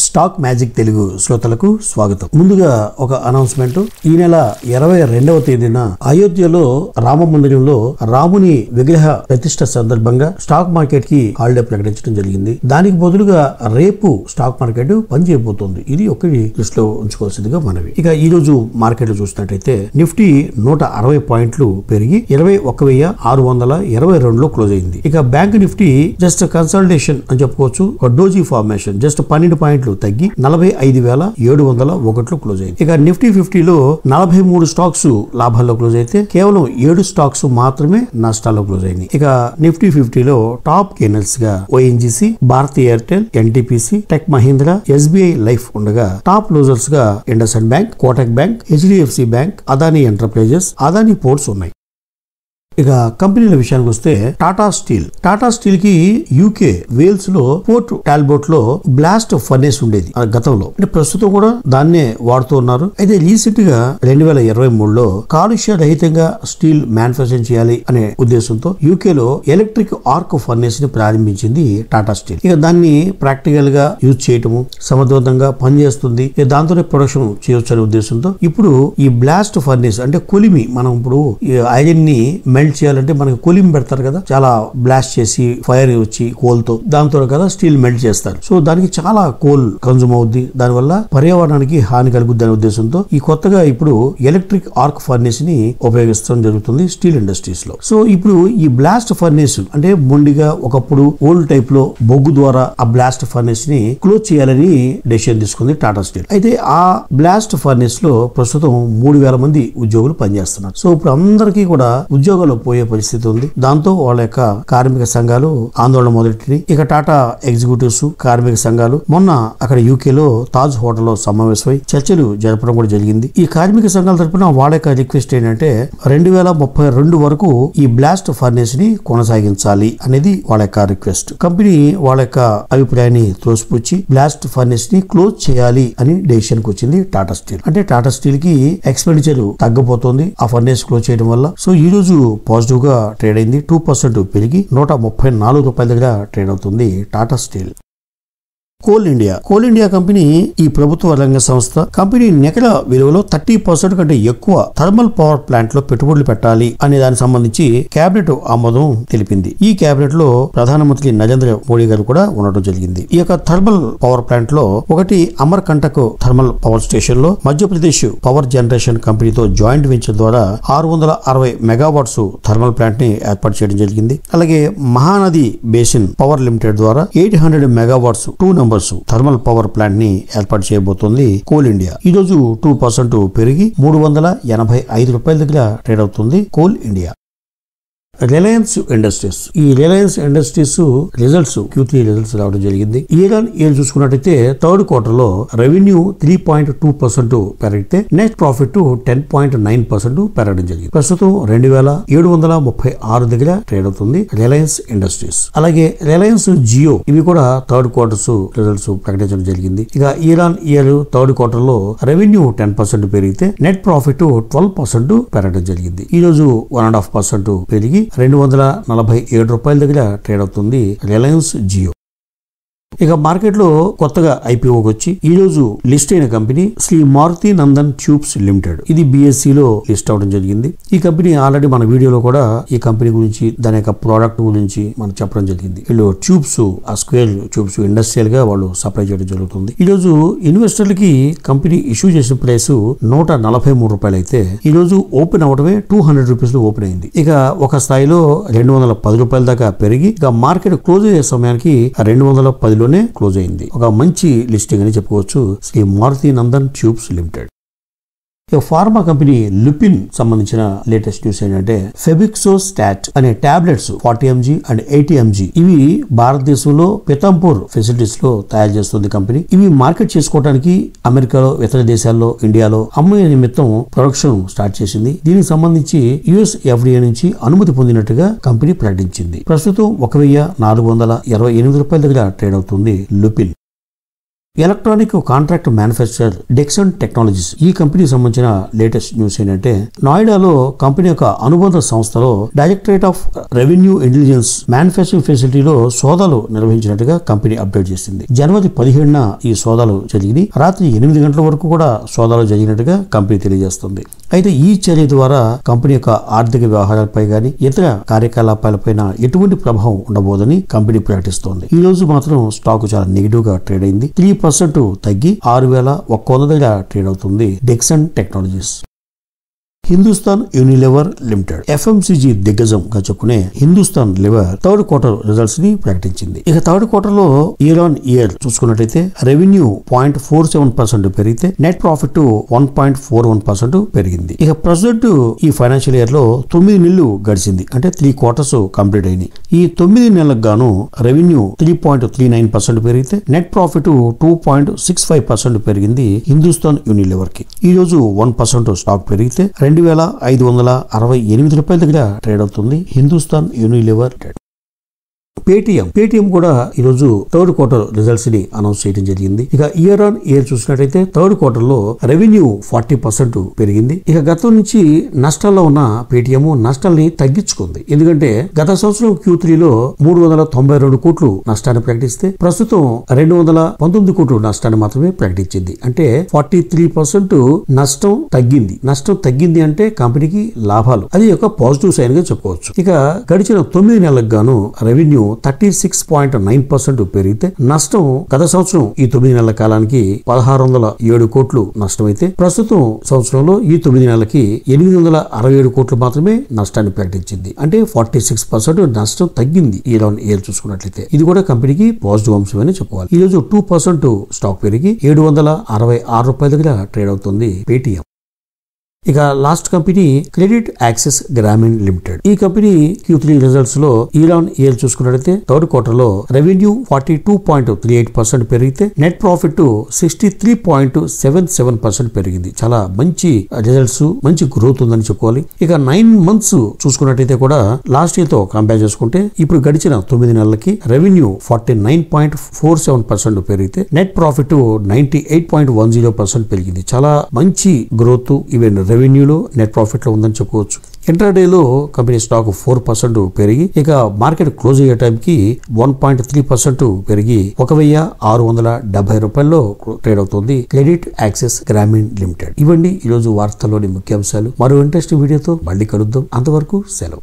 Stock magic Telugu శ్రోతలకు స్వాగతం. ముందుగా ఒక అనౌన్స్మెంట్. ఈ నెల 22వ తేదీన అయోధ్యలో రామ మందిరంలో రాముని విగ్రహ ప్రతిష్ఠ సందర్భంగా స్టాక్ మార్కెట్ కి హాలిడే ప్రకటించడం జరిగింది. దానికి బదులుగా రేపు స్టాక్ మార్కెట్ పనిచేయబోతోంది. ఇది ఒకటి దృష్టిలో ఉంచుకోవాల్సిందిగా మనవి. ఇక ఈ రోజు మార్కెట్ లో చూసినట్టయితే నిఫ్టీ 160 పాయింట్లు పెరిగి 21,622లో క్లోజ్ అయింది. ఇక బ్యాంక్ నిఫ్టీ జస్ట్ కన్సల్టేషన్ అని చెప్పుకోవచ్చు. ఒక డోజీ ఫార్మేషన్ జస్ట్ 12 పాయింట్లు తగ్గి 45,701లో క్లోజ్ అయింది. ఇక నిఫ్టీ 50లో 43 స్టాక్స్ లాభాల్లో క్లోజ్ అయితే కేవలం 7 స్టాక్స్ మాత్రమే నష్టాల్లో క్లోజ్ అయింది. ఇక నిఫ్టీ 50లో టాప్ గెయినర్స్ గా ONGC, Bharti Airtel, NTPC, tech Mahindra, SBI life ఉండగా టాప్ లూజర్స్ గా IndusInd bank, Kotak bank, HDFC bank, Adani enterprises, Adani ports ఉన్నాయి. ఇక కంపెనీల విషయానికి వస్తే టాటా స్టీల్ కి యూకే వేల్స్ లో పోర్ట్ టాల్బోట్ లో బ్లాస్ట్ ఫర్నేస్ ఉండేది గతంలో. అంటే ప్రస్తుతం కూడా దాన్నే వాడుతూ ఉన్నారు. అయితే రీసెంట్ గా 2023లో కాలుష్య రహితంగా స్టీల్ మ్యానుఫ్యాక్చరింగ్ చేయాలి అనే ఉద్దేశంతో యూకేలో ఎలక్ట్రిక్ ఆర్క్ ఫర్నేస్ ని ప్రారంభించింది టాటా స్టీల్. ఇక దాన్ని ప్రాక్టికల్ గా యూజ్ చేయటము, సమర్థవంతంగా పనిచేస్తుంది, దాంతోనే ప్రొడక్షన్ చేయొచ్చు అనే ఉద్దేశంతో ఇప్పుడు ఈ బ్లాస్ట్ ఫర్నేస్ అంటే కొలిమి, మనం ఇప్పుడు ఐరన్ ని మెల్ట్ చేయాలంటే మనకి కొలిమి పెడతారు కదా, చాలా బ్లాస్ట్ చేసి ఫైర్ వచ్చి కోల్తో, దాంతో కదా స్టీల్ మెల్ట్ చేస్తారు. సో దానికి చాలా కోల్ కన్జ్యూమ్ అవుద్ది, దానివల్ల పర్యావరణానికి హాని కలుగుద్ది అనే ఉద్దేశంతో ఈ కొత్తగా ఇప్పుడు ఎలక్ట్రిక్ ఆర్క్ ఫర్నేస్ ని ఉపయోగించడం జరుగుతుంది స్టీల్ ఇండస్ట్రీస్ లో. సో ఇప్పుడు ఈ బ్లాస్ట్ ఫర్నేస్ అంటే మొండిగా ఒకప్పుడు ఓల్డ్ టైప్ లో బొగ్గు ద్వారా ఆ బ్లాస్ట్ ఫర్నేస్ ని క్లోజ్ చేయాలని డెసిషన్ తీసుకుంది టాటా స్టీల్. అయితే ఆ బ్లాస్ట్ ఫర్నేస్ లో ప్రస్తుతం 3,000 మంది ఉద్యోగులు పనిచేస్తున్నారు. సో ఇప్పుడు అందరికీ కూడా ఉద్యోగాలు పోయే పరిస్థితి ఉంది. దాంతో వాళ్ళ యొక్క కార్మిక సంఘాలు ఆందోళన మొదలెట్టింది. ఇక టాటా ఎగ్జిక్యూటివ్స్, కార్మిక సంఘాలు మొన్న అక్కడ యూకేలో తాజ్ హోటల్ లో సమావేశమై చర్చలు జరపడం కూడా జరిగింది. ఈ కార్మిక సంఘాల తరపున వాళ్ళ యొక్క రిక్వెస్ట్ ఏంటంటే 2032 వరకు ఈ బ్లాస్ట్ ఫర్నేస్ ని కొనసాగించాలి అనేది వాళ్ళ యొక్క రిక్వెస్ట్. కంపెనీ వాళ్ళ యొక్క అభిప్రాయాన్ని తోసిపుచ్చి బ్లాస్ట్ ఫర్నేస్ ని క్లోజ్ చేయాలి అని డెసిషన్ కు వచ్చింది టాటా స్టీల్. అంటే టాటా స్టీల్ కి ఎక్స్పెండిచర్ తగ్గబోతోంది ఆ ఫర్నేస్ క్లోజ్ చేయడం వల్ల. సో ఈ రోజు పాజిటివ్ గా ట్రేడ్ అయింది. 2% పెరిగి 134 రూపాయల దగ్గర ట్రేడ్ అవుతుంది Tata steel. Coal India company ఈ ప్రభుత్వ రంగ సంస్థ. కంపెనీ నికర విలువలో 30% కంటే ఎక్కువ థర్మల్ పవర్ ప్లాంట్ లో పెట్టుబడులు పెట్టాలి అనే దానికి సంబంధించి కేబినెట్ ఆమోదం తెలిపింది. ఈ కేబినెట్ లో ప్రధానమంత్రి నరేంద్ర మోడీ గారు కూడా ఉండడం జరిగింది. ఈ యొక్క థర్మల్ పవర్ ప్లాంట్ లో ఒకటి అమర్ కంటక్ థర్మల్ పవర్ స్టేషన్ లో మధ్యప్రదేశ్ పవర్ జనరేషన్ కంపెనీతో జాయింట్ వెంచర్ ద్వారా 660 మెగావాట్స్ థర్మల్ ప్లాంట్ ని ఏర్పాటు చేయడం జరిగింది. అలాగే మహానది బేసిన్ పవర్ లిమిటెడ్ ద్వారా 800 megawatts 2 number thermal power plant ని ఏర్పాటు చేయబోతోంది కోల్ ఇండియా. ఈ రోజు 2% పెరిగి 385 రూపాయల దగ్గర ట్రేడ్ అవుతుంది coal India. Reliance industries results Q3 results రావడం జరిగింది. ఇయర్ ఆన్ ఇయర్ చూసుకున్నట్టయితే థర్డ్ క్వార్టర్ లో రెవెన్యూ 3.2% పెరిగితే నెట్ ప్రాఫిట్ 10.9% పెరగడం జరిగింది. ప్రస్తుతం 2,736 దగ్గర ట్రేడ్ అవుతుంది రిలయన్స్ ఇండస్ట్రీస్. అలాగే రిలయన్స్ జియో ఇవి కూడా థర్డ్ క్వార్టర్స్ రిజల్ట్స్ ప్రకటించడం జరిగింది. ఇక year on year third quarter లో రెవెన్యూ 10% పెరిగితే నెట్ ప్రాఫిట్ 12% పెరగడం జరిగింది. ఈ రోజు 1.5% పెరిగి 247 రూపాయల దగ్గర ట్రేడ్ అవుతుంది రిలయన్స్ జియో. ఇక మార్కెట్ లో కొత్తగా ఐపీఓకి వచ్చి ఈ రోజు లిస్ట్ అయిన company Shri Maruti Nandan tubes limited. ఇది BSE లో లిస్ట్ అవడం జరిగింది. ఈ కంపెనీ ఆల్రెడీ మన వీడియోలో కూడా ఈ కంపెనీ గురించి, దాని యొక్క ప్రోడక్ట్ గురించి మనం చెప్పడం జరిగింది. వీళ్ళు ట్యూబ్స్, ఆ స్క్వేర్ ట్యూబ్స్ ఇండస్ట్రియల్ గా వాళ్ళు సప్లై చేయడం జరుగుతుంది. ఈ రోజు ఇన్వెస్టర్లకి కంపెనీ ఇష్యూ చేసిన ప్రైస్ 143 రూపాయలు అయితే ఈ రోజు ఓపెన్ అవడమే 200 రూపీస్ లో ఓపెన్ అయింది. ఇక ఒక స్థాయిలో 210 రూపాయల దాకా పెరిగి ఇక మార్కెట్ క్లోజ్ అయ్యే సమయానికి 210 క్లోజ్ అయింది. ఒక మంచి లిస్టింగ్ అని చెప్పుకోవచ్చు Shri Maruti Nandan tubes limited. Pharma company Lupin సంబంధించిన లేటెస్ట్ న్యూస్ ఏంటంటే ఫెబిక్సోస్టాట్ అనే టాబ్లెట్స్ 40 mg అండ్ 80 mg ఇవి భారతదేశంలో పితాంపూర్ ఫెసిలిటీస్ లో తయారు చేస్తుంది కంపెనీ. ఇవి మార్కెట్ చేసుకోవడానికి అమెరికాలో, ఇతర దేశాల్లో, ఇండియాలో అమ్మే నిమిత్తం ప్రొడక్షన్ స్టార్ట్ చేసింది. దీనికి సంబంధించి US FDA నుంచి అనుమతి పొందినట్టుగా కంపెనీ ప్రకటించింది. ప్రస్తుతం 1,428 రూపాయల దగ్గర ట్రేడ్ అవుతుంది Lupin. Electronic contract manufacturer Dixon technologies ఈ కంపెనీకి సంబంధించిన లేటెస్ట్ న్యూస్ ఏంటంటే నోయిడాలో కంపెనీ యొక్క అనుబంధ సంస్థలో directorate of revenue intelligence manufacturing ఫెసిలిటీలో సోదాలు నిర్వహించినట్టుగా కంపెనీ అప్డేట్ చేసింది. జనవరి 17న ఈ సోదాలు జరిగి రాత్రి 8 గంటల వరకు కూడా సోదాలు జరిగినట్టుగా కంపెనీ తెలియజేస్తుంది. అయితే ఈ చర్య ద్వారా కంపెనీ యొక్క ఆర్థిక వ్యవహారాలపై గాని ఇతర కార్యకలాపాలపైన ఎటువంటి ప్రభావం ఉండబోదని కంపెనీ ప్రకటిస్తోంది. ఈ రోజు మాత్రం స్టాక్ చాలా నెగిటివ్ గా ట్రేడ్ అయింది. 3% తగ్గి 6100 దగ్గర ట్రేడ్ అవుతుంది Dixon technologies. Hindustan Unilever limited FMCG దిగ్గజంగా చెప్పుకునే Hindustan Lever third quarter results ని ప్రకటించింది. ఇక థర్డ్ క్వార్టర్ లో ఇయర్ ఆన్ ఇయర్ చూసుకున్నట్లయితే రెవెన్యూ 0.47% పెరిగితే నెట్ ప్రాఫిట్ 1.41% పెరిగింది. ఇక ప్రజెంట్ ఈ ఫైనాన్షియల్ ఇయర్ లో 9 నెలలు గడిచింది, అంటే 3 క్వార్టర్స్ కంప్లీట్ అయినాయి. ఈ 9 నెలలకు గాను రెవెన్యూ 3.39% పెరిగితే నెట్ ప్రాఫిట్ 2.65% పెరిగింది హిందుస్థాన్ యూనిలివర్ కి. ఈ రోజు 1% స్టాక్ పెరిగితే 2568 రూపాయల దగ్గర ట్రేడ్ అవుతుంది హిందుస్థాన్ యూనిలివర్. పేటిఎం కూడా ఈరోజు థర్డ్ క్వార్టర్ రిజల్ట్స్ ని అనౌన్స్ చేయడం జరిగింది. ఇక ఇయర్ ఆన్ ఇయర్ చూసినట్టయితే థర్డ్ క్వార్టర్ లో రెవెన్యూ 40% పెరిగింది. ఇక గతం నుంచి నష్టాల్లో ఉన్న పేటిఎం నష్టాల్ని తగ్గించుకుంది. ఎందుకంటే గత సంవత్సరం Q3 లో 392 కోట్లు నష్టాన్ని ప్రకటిస్తే ప్రస్తుతం 219 కోట్లు నష్టాన్ని మాత్రమే ప్రకటించింది. అంటే 43% నష్టం తగ్గింది. నష్టం తగ్గింది అంటే కంపెనీకి లాభాలు, అది ఒక పాజిటివ్ సైన్ గా చెప్పుకోవచ్చు. ఇక గడిచిన 9 నెలలకు గాను రెవెన్యూ 36.9% పెరిగితే నష్టం గత సంవత్సరం ఈ 9 నెలల కాలానికి 1607 కోట్లు నష్టమైతే ప్రస్తుతం సంవత్సరంలో ఈ 9 నెలలకి 867 కోట్లు మాత్రమే నష్టాన్ని ప్రకటించింది. అంటే 46% నష్టం తగ్గింది ఇయర్ ఆన్ ఇయర్ చూసుకున్నట్లయితే. ఇది కూడా కంపెనీకి పాజిటివ్ అంశమని చెప్పుకోవాలి. ఈ రోజు 2% స్టాక్ పెరిగి 766 రూపాయల దగ్గర ట్రేడ్ అవుతుంది పేటిఎం. ఇక last company credit access Grameen limited. ఈ కంపెనీ Q3 రిజల్ట్స్ లో ఇయర్ ఆన్ ఇయర్ చూసుకున్నట్లయితే థర్డ్ క్వార్టర్ లో రెవెన్యూ 42.38% పెరిగితే నెట్ ప్రాఫిట్ 63.77% పెరిగింది. చాలా మంచి రిజల్ట్స్, మంచి గ్రోత్ ఉందని చెప్పుకోవాలి. ఇక 9 మంత్స్ చూసుకున్నట్టయితే కూడా లాస్ట్ ఇయర్ తో కంపేర్ చేసుకుంటే ఇప్పుడు గడిచిన 9 నెలలకి రెవెన్యూ 49.47% పెరిగితే నెట్ ప్రాఫిట్ 98.10% పెరిగింది. చాలా మంచి గ్రోత్ ఈవెన్ రెవెన్యూలో నెట్ ప్రాఫిట్ లో ఉందని చెప్పుకోవచ్చు. ఇంట్రాడేలో కంపెనీ స్టాక్ 4% పెరిగి ఇక మార్కెట్ క్లోజ్ అయ్యే టైంకి 1.3% పెరిగి 1670 రూపాయల్లో ట్రేడ్ అవుతుంది క్రెడిట్ యాక్సెస్ గ్రామీణ్ లిమిటెడ్. ఇవ్వండి ఈరోజు వార్తల్లోని ముఖ్యాంశాలు. మరో ఇంట్రెస్టింగ్ వీడియోతో మళ్ళీ కలుద్దాం. అంతవరకు సెలవు.